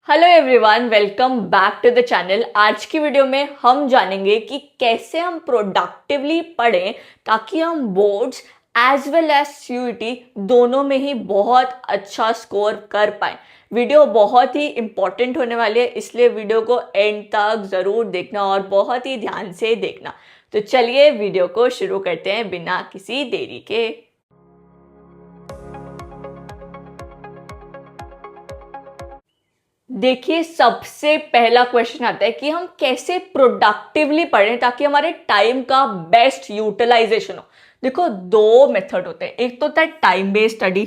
Hello everyone, welcome back to the channel. आज की video में हम जानेंगे कि कैसे हम प्रोडक्टिवली पढ़ें ताकि हम boards as well as CUET दोनों में ही बहुत अच्छा स्कोर कर पाएं। वीडियो बहुत ही इंपॉर्टेंट होने वाली है, इसलिए वीडियो को एंड तक ज़रूर देखना और बहुत ही ध्यान से देखना। तो चलिए वीडियो को शुरू करते हैं बिना किसी देरी के। देखिए, सबसे पहला क्वेश्चन आता है कि हम कैसे प्रोडक्टिवली पढ़ें ताकि हमारे टाइम का बेस्ट यूटिलाइजेशन हो। देखो, दो मेथड होते हैं, एक तो होता है टाइम बेस्ड स्टडी,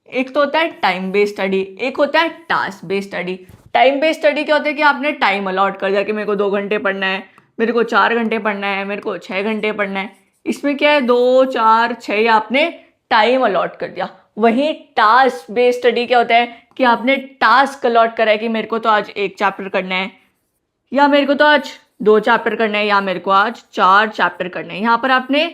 एक तो होता है टाइम बेस्ड स्टडी, एक होता है task based study. Time based study क्या होता है कि आपने टाइम अलॉट कर दिया कि मेरे को 2 घंटे पढ़ना है, मेरे को 4 घंटे पढ़ना है, मेरे को 6 घंटे पढ़ना है। इसमें क्या है, 2 4 6 आपने टाइम अलॉट कर दिया। वहीं टास्क बेस्ड स्टडी क्या होता है कि आपने टास्क अलॉट करा है कि मेरे को तो आज 1 चैप्टर करना है, या मेरे को तो आज 2 चैप्टर करना है, या मेरे को आज 4 चैप्टर करना है। यहाँ पर आपने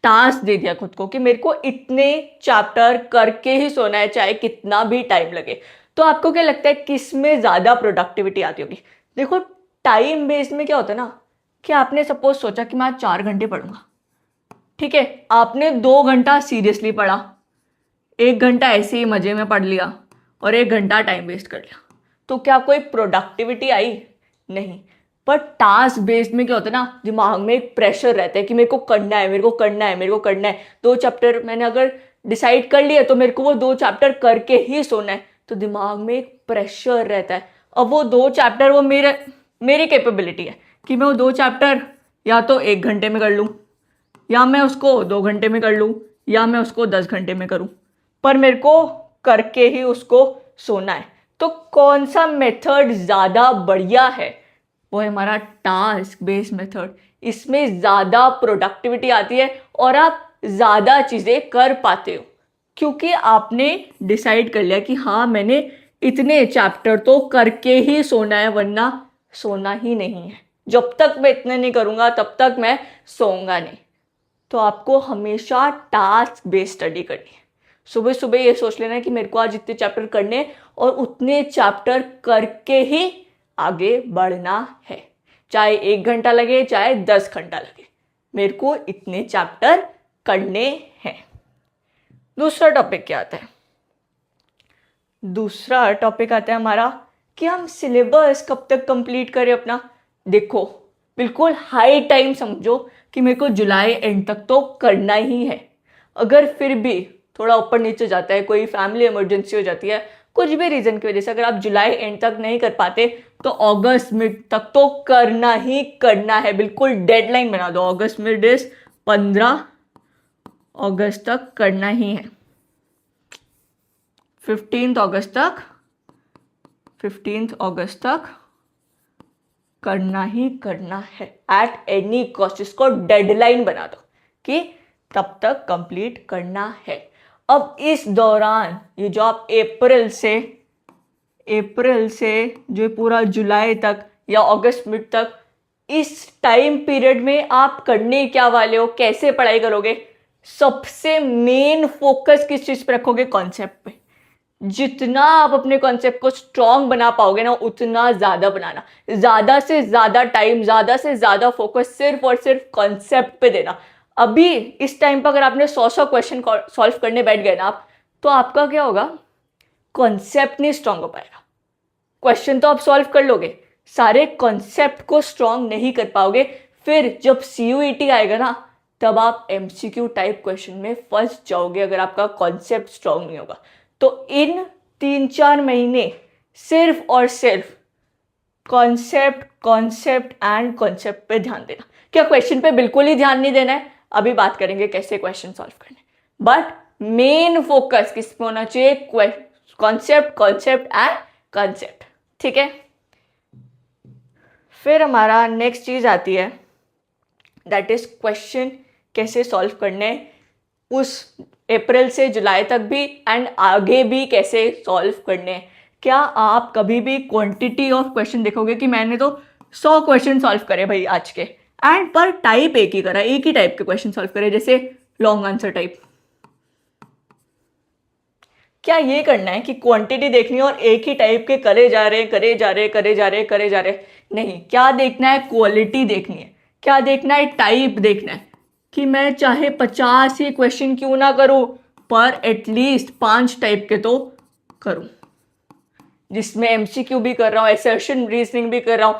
टास्क दे दिया खुद को कि मेरे को इतने चैप्टर करके ही सोना है, चाहे कितना भी टाइम लगे। तो आपको क्या लगता है किस में ज़्यादा प्रोडक्टिविटी आती होगी? देखो, टाइम बेस्ड में क्या होता है ना कि आपने सपोज सोचा कि मैं आज 4 घंटे पढ़ूंगा, ठीक है, आपने 2 घंटा सीरियसली पढ़ा, 1 घंटा ऐसे ही मजे में पढ़ लिया और 1 घंटा टाइम वेस्ट कर लिया, तो क्या कोई प्रोडक्टिविटी आई? नहीं। पर टास्क बेस्ड में क्या होता है ना, दिमाग में एक प्रेशर रहता है कि मेरे को करना है, मेरे को करना है, मेरे को करना है। 2 चैप्टर मैंने अगर डिसाइड कर लिया तो मेरे को वो 2 चैप्टर करके ही सोना है। तो दिमाग में एक प्रेशर रहता है। अब वो 2 चैप्टर वो मेरी कैपेबिलिटी है कि मैं वो 2 चैप्टर या तो 1 घंटे में कर लूँ, या मैं उसको 2 घंटे में कर लूँ, या मैं उसको 10 घंटे में करूँ, पर मेरे को करके ही उसको सोना है। तो कौन सा मेथड ज़्यादा बढ़िया है? वो है हमारा टास्क बेस्ड मेथड। इसमें ज़्यादा प्रोडक्टिविटी आती है और आप ज़्यादा चीज़ें कर पाते हो, क्योंकि आपने डिसाइड कर लिया कि हाँ, मैंने इतने चैप्टर तो करके ही सोना है, वरना सोना ही नहीं है। जब तक मैं इतने नहीं करूँगा तब तक मैं सोऊंगा नहीं। तो आपको हमेशा टास्क बेस्ड स्टडी करनी है। सुबह सुबह ये सोच लेना है कि मेरे को आज इतने चैप्टर करने और उतने चैप्टर करके ही आगे बढ़ना है, चाहे 1 घंटा लगे चाहे 10 घंटा लगे, मेरे को इतने चैप्टर करने हैं। दूसरा टॉपिक क्या आता है? दूसरा टॉपिक आता है हमारा कि हम सिलेबस कब तक कंप्लीट करें अपना। देखो, बिल्कुल हाई टाइम समझो कि मेरे को जुलाई एंड तक तो करना ही है। अगर फिर भी थोड़ा ऊपर नीचे जाता है, कोई फैमिली इमरजेंसी हो जाती है, कुछ भी रीज़न की वजह से अगर आप जुलाई एंड तक नहीं कर पाते तो अगस्त मिड तक तो करना ही करना है। बिल्कुल डेडलाइन बना दो, अगस्त मिड इज 15 अगस्त तक करना ही है। 15 अगस्त तक करना ही करना है एट एनी कॉस्ट। इसको डेडलाइन बना दो कि तब तक कंप्लीट करना है। अब इस दौरान ये जो आप अप्रैल से जो पूरा जुलाई तक या अगस्त मिड तक, इस टाइम पीरियड में आप करने क्या वाले हो, कैसे पढ़ाई करोगे? सबसे मेन फोकस किस चीज़ पे रखोगे? कॉन्सेप्ट पे। जितना आप अपने कॉन्सेप्ट को स्ट्रॉन्ग बना पाओगे ना, उतना ज़्यादा बनाना। ज़्यादा से ज़्यादा टाइम, ज़्यादा से ज़्यादा फोकस सिर्फ और सिर्फ कॉन्सेप्ट पे देना। अभी इस टाइम पर अगर आपने 100 क्वेश्चन सॉल्व करने बैठ गए ना आप, तो आपका क्या होगा? कॉन्सेप्ट नहीं स्ट्रॉन्ग हो पाएगा। क्वेश्चन तो आप सॉल्व कर लोगे, सारे कॉन्सेप्ट को स्ट्रॉन्ग नहीं कर पाओगे। फिर जब सीयूईटी आएगा ना, तब आप एमसीक्यू टाइप क्वेश्चन में फंस जाओगे अगर आपका कॉन्सेप्ट स्ट्रॉन्ग नहीं होगा। तो इन 3-4 महीने सिर्फ और सिर्फ कॉन्सेप्ट एंड कॉन्सेप्ट पे ध्यान देना। क्या क्वेश्चन पे बिल्कुल ही ध्यान नहीं देना है? अभी बात करेंगे कैसे क्वेश्चन सॉल्व करने। बट मेन फोकस किस पे होना चाहिए? कॉन्सेप्ट एंड कॉन्सेप्ट, ठीक है। फिर हमारा नेक्स्ट चीज आती है, दैट इज क्वेश्चन कैसे सॉल्व करने उस अप्रैल से जुलाई तक भी एंड आगे भी कैसे सॉल्व करने। क्या आप कभी भी क्वांटिटी ऑफ क्वेश्चन देखोगे कि मैंने तो 100 क्वेश्चन सॉल्व करे भाई आज के, एंड पर टाइप एक ही करा, एक ही टाइप के क्वेश्चन सॉल्व करे, जैसे लॉन्ग आंसर टाइप? क्या ये करना है कि क्वांटिटी देखनी है और एक ही टाइप के करे जा रहे करे जा रहे करे जा रहे करे जा रहे? नहीं, क्या देखना है? क्वालिटी देखनी है। क्या देखना है? टाइप देखना है कि मैं चाहे 50 ही क्वेश्चन क्यों ना करूं, पर एटलीस्ट 5 टाइप के तो करूं, जिसमें एमसीक्यू भी कर रहा हूं, असर्शन रीजनिंग भी कर रहा हूं,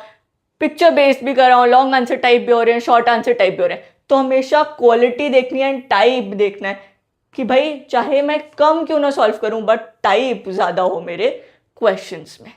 पिक्चर बेस्ड भी कर रहा हूं, लॉन्ग आंसर टाइप भी हो रहे हैं, शॉर्ट आंसर टाइप भी हो रहे हैं। तो हमेशा क्वालिटी देखनी है, टाइप देखना है कि भाई चाहे मैं कम क्यों ना सॉल्व करूं, बट टाइप ज्यादा हो मेरे क्वेश्चंस में।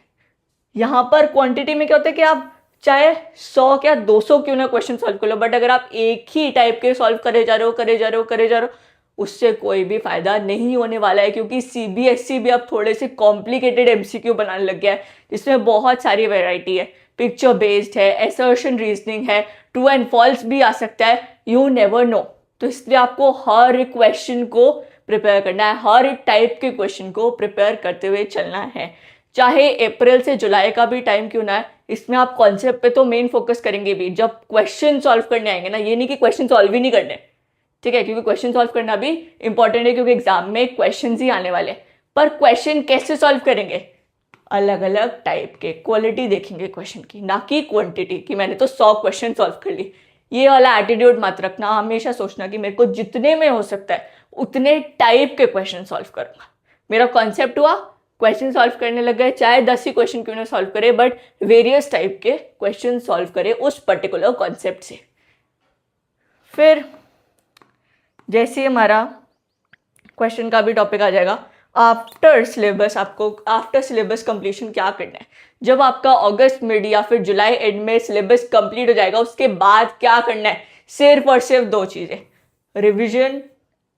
यहां पर क्वांटिटी में क्या होता है कि आप चाहे 100 या 200 क्यों ना क्वेश्चन सॉल्व कर लो, बट अगर आप एक ही टाइप के सॉल्व करे जा रहे हो करे जा रहे हो करे जा रहे हो, उससे कोई भी फायदा नहीं होने वाला है। क्योंकि सीबीएसई भी अब थोड़े से कॉम्प्लिकेटेड एमसीक्यू बनाने लग गया है, जिसमें बहुत सारी वैरायटी है, पिक्चर बेस्ड है, असर्शन रीजनिंग है, ट्रू एंड फॉल्स भी आ सकता है, यू नेवर नो। तो इसलिए आपको हर क्वेश्चन को प्रिपेयर करना है, हर एक टाइप के क्वेश्चन को प्रिपेयर करते हुए चलना है। चाहे अप्रैल से जुलाई का भी टाइम क्यों ना है, इसमें आप कॉन्सेप्ट पे तो मेन फोकस करेंगे भी। जब क्वेश्चन सॉल्व करने आएंगे ना, ये नहीं कि क्वेश्चन सॉल्व ही नहीं करने, ठीक है, क्योंकि क्वेश्चन सॉल्व करना भी इंपॉर्टेंट है, क्योंकि एग्जाम में क्वेश्चन ही आने वाले। पर क्वेश्चन कैसे सॉल्व करेंगे? अलग अलग टाइप के, क्वालिटी देखेंगे क्वेश्चन की, ना कि क्वांटिटी कि मैंने तो 100 क्वेश्चन सॉल्व कर ली। ये वाला एटीट्यूड मत रखना, हमेशा सोचना कि मेरे को जितने में हो सकता है उतने टाइप के क्वेश्चन सॉल्व करूंगा। मेरा कॉन्सेप्ट हुआ, क्वेश्चन सॉल्व करने लग गए, चाहे 10 ही क्वेश्चन क्यों ना सॉल्व करे, बट वेरियस टाइप के क्वेश्चन सॉल्व करे उस पर्टिकुलर कॉन्सेप्ट से। फिर जैसे हमारा क्वेश्चन का भी टॉपिक आ जाएगा, आफ्टर सिलेबस। आपको आफ्टर सिलेबस कंप्लीशन क्या करना है? जब आपका अगस्त मिड या फिर जुलाई एंड में सिलेबस कंप्लीट हो जाएगा, उसके बाद क्या करना है? सिर्फ और सिर्फ 2 चीजें, revision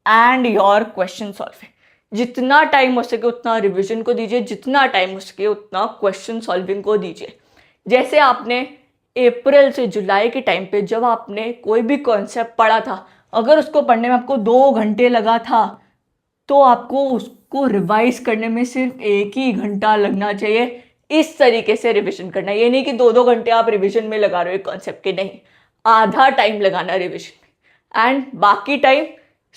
and your question solving. जितना टाइम हो सके उतना रिवीजन को दीजिए, जितना टाइम हो सके उतना क्वेश्चन सॉल्विंग को दीजिए। जैसे आपने अप्रैल से जुलाई के टाइम पे जब आपने कोई भी कॉन्सेप्ट पढ़ा था, अगर उसको पढ़ने में आपको 2 घंटे लगा था, तो आपको उसको रिवाइज करने में सिर्फ 1 ही घंटा लगना चाहिए। इस तरीके से रिवीजन करना है। ये नहीं कि 2-2 घंटे आप रिवीजन में लगा रहे हो कॉन्सेप्ट के, नहीं, आधा टाइम लगाना रिवीजन में एंड बाकी टाइम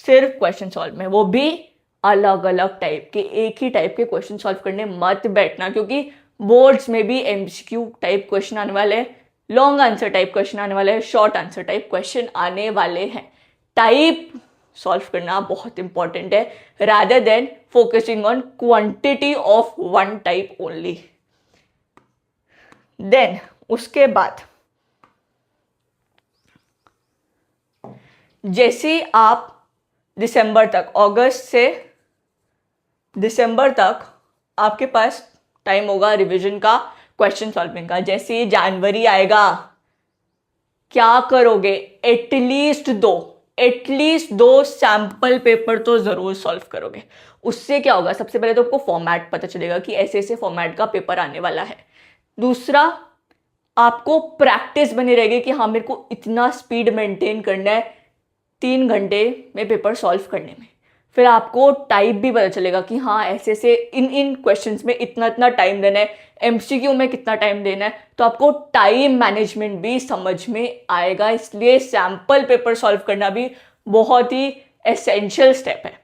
सिर्फ क्वेश्चन सॉल्व में, वो भी अलग अलग टाइप के। एक ही टाइप के क्वेश्चन सॉल्व करने मत बैठना, क्योंकि बोर्ड्स में भी एमसीक्यू टाइप क्वेश्चन आने वाले हैं, लॉन्ग आंसर टाइप क्वेश्चन आने वाले हैं, शॉर्ट आंसर टाइप क्वेश्चन आने वाले हैं। टाइप सॉल्व करना बहुत इंपॉर्टेंट है, rather than focusing on quantity of one type only. Then उसके बाद जैसे आप दिसंबर तक, अगस्त से दिसंबर तक आपके पास टाइम होगा रिवीजन का, क्वेश्चन सॉल्विंग का। जैसे जनवरी आएगा, क्या करोगे? एटलीस्ट दो सैंपल पेपर तो जरूर सॉल्व करोगे। उससे क्या होगा? सबसे पहले तो आपको फॉर्मेट पता चलेगा कि ऐसे ऐसे फॉर्मेट का पेपर आने वाला है। दूसरा, आपको प्रैक्टिस बनी रहेगी कि हाँ, मेरे को इतना स्पीड मेंटेन करना है 3 घंटे में पेपर सॉल्व करने में। फिर आपको टाइप भी पता चलेगा कि हाँ, ऐसे ऐसे इन क्वेश्चंस में इतना इतना टाइम देना है, एमसीक्यू में कितना टाइम देना है। तो आपको टाइम मैनेजमेंट भी समझ में आएगा। इसलिए सैंपल पेपर सॉल्व करना भी बहुत ही एसेंशियल स्टेप है।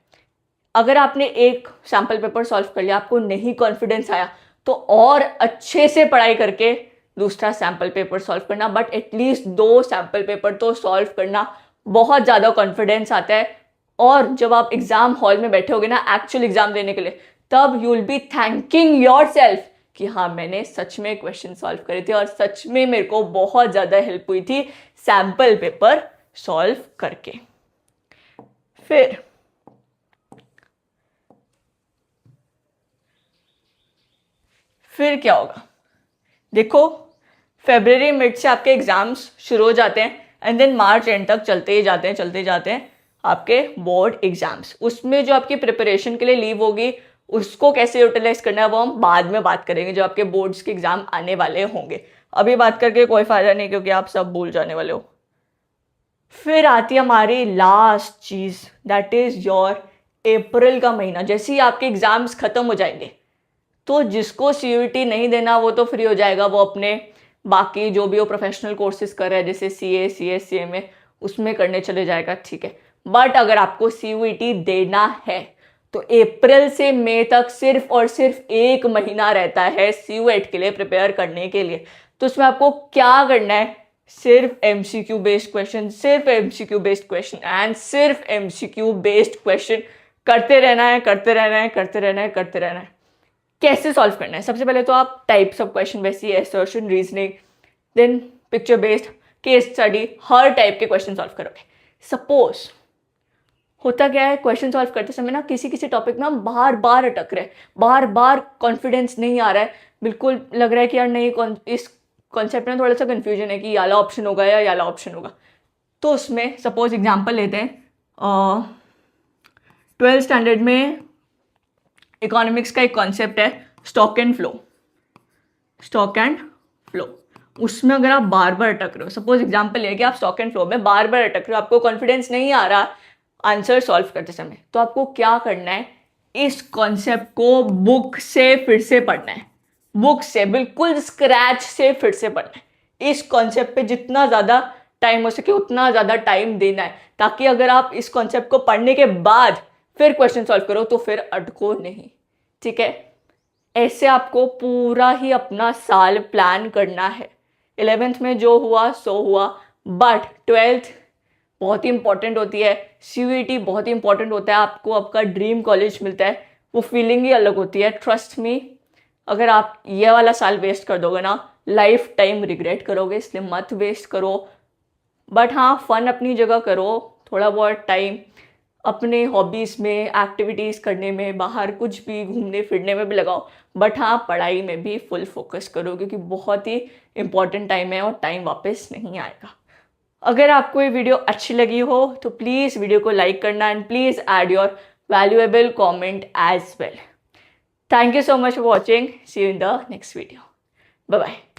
अगर आपने एक सैंपल पेपर सॉल्व कर लिया, आपको नहीं कॉन्फिडेंस आया, तो और अच्छे से पढ़ाई करके दूसरा सैंपल पेपर सॉल्व करना, बट एटलीस्ट 2 सैंपल पेपर तो सॉल्व करना। बहुत ज़्यादा कॉन्फिडेंस आता है, और जब आप एग्जाम हॉल में बैठे होगे ना एक्चुअल एग्जाम देने के लिए, तब you will be thanking your self कि हाँ, मैंने सच में क्वेश्चन सॉल्व करे थे और सच में मेरे को बहुत ज़्यादा हेल्प हुई थी सैंपल पेपर सॉल्व करके। फिर क्या होगा? देखो, फरवरी मिड से आपके एग्जाम्स शुरू हो जाते हैं एंड देन मार्च एंड तक चलते जाते हैं आपके बोर्ड एग्जाम्स। उसमें जो आपकी प्रिपरेशन के लिए लीव होगी, उसको कैसे यूटिलाइज करना है वो हम बाद में बात करेंगे, जब आपके बोर्ड्स के एग्जाम आने वाले होंगे। अभी बात करके कोई फायदा नहीं, क्योंकि आप सब भूल जाने वाले हो। फिर आती है हमारी लास्ट चीज, दैट इज योर अप्रैल का महीना। जैसे ही आपके एग्जाम्स खत्म हो जाएंगे, तो जिसको सीयूईटी नहीं देना वो तो फ्री हो जाएगा, वो अपने बाकी जो भी वो प्रोफेशनल कोर्सेज कर रहा है, जैसे सीए, सीएस, सीएमए, उसमें करने चले जाएगा, ठीक है। बट अगर आपको सीयूईटी देना है, तो अप्रैल से मई तक सिर्फ और सिर्फ 1 महीना रहता है CUET के लिए प्रिपेयर करने के लिए। तो उसमें आपको क्या करना है, सिर्फ MCQ बेस्ड क्वेश्चन, सिर्फ MCQ बेस्ड क्वेश्चन एंड सिर्फ MCQ बेस्ड क्वेश्चन करते रहना है, करते रहना है, करते रहना है, करते रहना है। कैसे सॉल्व करना है, सबसे पहले तो आप टाइप्स ऑफ क्वेश्चन वैसे ही assertion, reasoning, then picture based, case study, हर टाइप के क्वेश्चन सॉल्व करोगे। सपोज होता क्या है, क्वेश्चन सॉल्व करते समय ना किसी किसी टॉपिक में हम बार बार अटक रहे हैं, बार बार कॉन्फिडेंस नहीं आ रहा है, बिल्कुल लग रहा है कि यार नहीं, इस कॉन्सेप्ट में थोड़ा सा कन्फ्यूजन है कि ये वाला ऑप्शन होगा या ये वाला ऑप्शन होगा। तो उसमें सपोज एग्जांपल लेते हैं, 12th स्टैंडर्ड में इकोनॉमिक्स का एक कॉन्सेप्ट है stock and flow, stock and flow. उसमें अगर आप बार बार अटक रहे हो, सपोज एग्जांपल ले कि आप स्टॉक एंड फ्लो में बार बार अटक रहे हो, आपको कॉन्फिडेंस नहीं आ रहा आंसर सॉल्व करते समय, तो आपको क्या करना है, इस कॉन्सेप्ट को बुक से फिर से पढ़ना है, बुक से बिल्कुल स्क्रैच से फिर से पढ़ना है। इस कॉन्सेप्ट पे जितना ज़्यादा टाइम हो सके उतना ज़्यादा टाइम देना है, ताकि अगर आप इस कॉन्सेप्ट को पढ़ने के बाद फिर क्वेश्चन सॉल्व करो तो फिर अटको नहीं, ठीक है। ऐसे आपको पूरा ही अपना साल प्लान करना है। 11th में जो हुआ सो हुआ, बट 12th बहुत ही इंपॉर्टेंट होती है, CUET बहुत ही इंपॉर्टेंट होता है, आपको आपका ड्रीम कॉलेज मिलता है, वो फीलिंग ही अलग होती है। ट्रस्ट मी, अगर आप ये वाला साल वेस्ट कर दोगे ना, लाइफ टाइम रिग्रेट करोगे, इसलिए मत वेस्ट करो। बट हाँ, फन अपनी जगह करो, थोड़ा बहुत टाइम अपने हॉबीज़ में, एक्टिविटीज़ करने में, बाहर कुछ भी घूमने फिरने में भी लगाओ, बट हाँ पढ़ाई में भी फुल फोकस करो, क्योंकि बहुत ही इंपॉर्टेंट टाइम है और टाइम वापस नहीं आएगा। अगर आपको ये वीडियो अच्छी लगी हो तो प्लीज़ वीडियो को लाइक करना and please add your valuable comment as well. Thank you so much for watching. See you in the next video. Bye bye.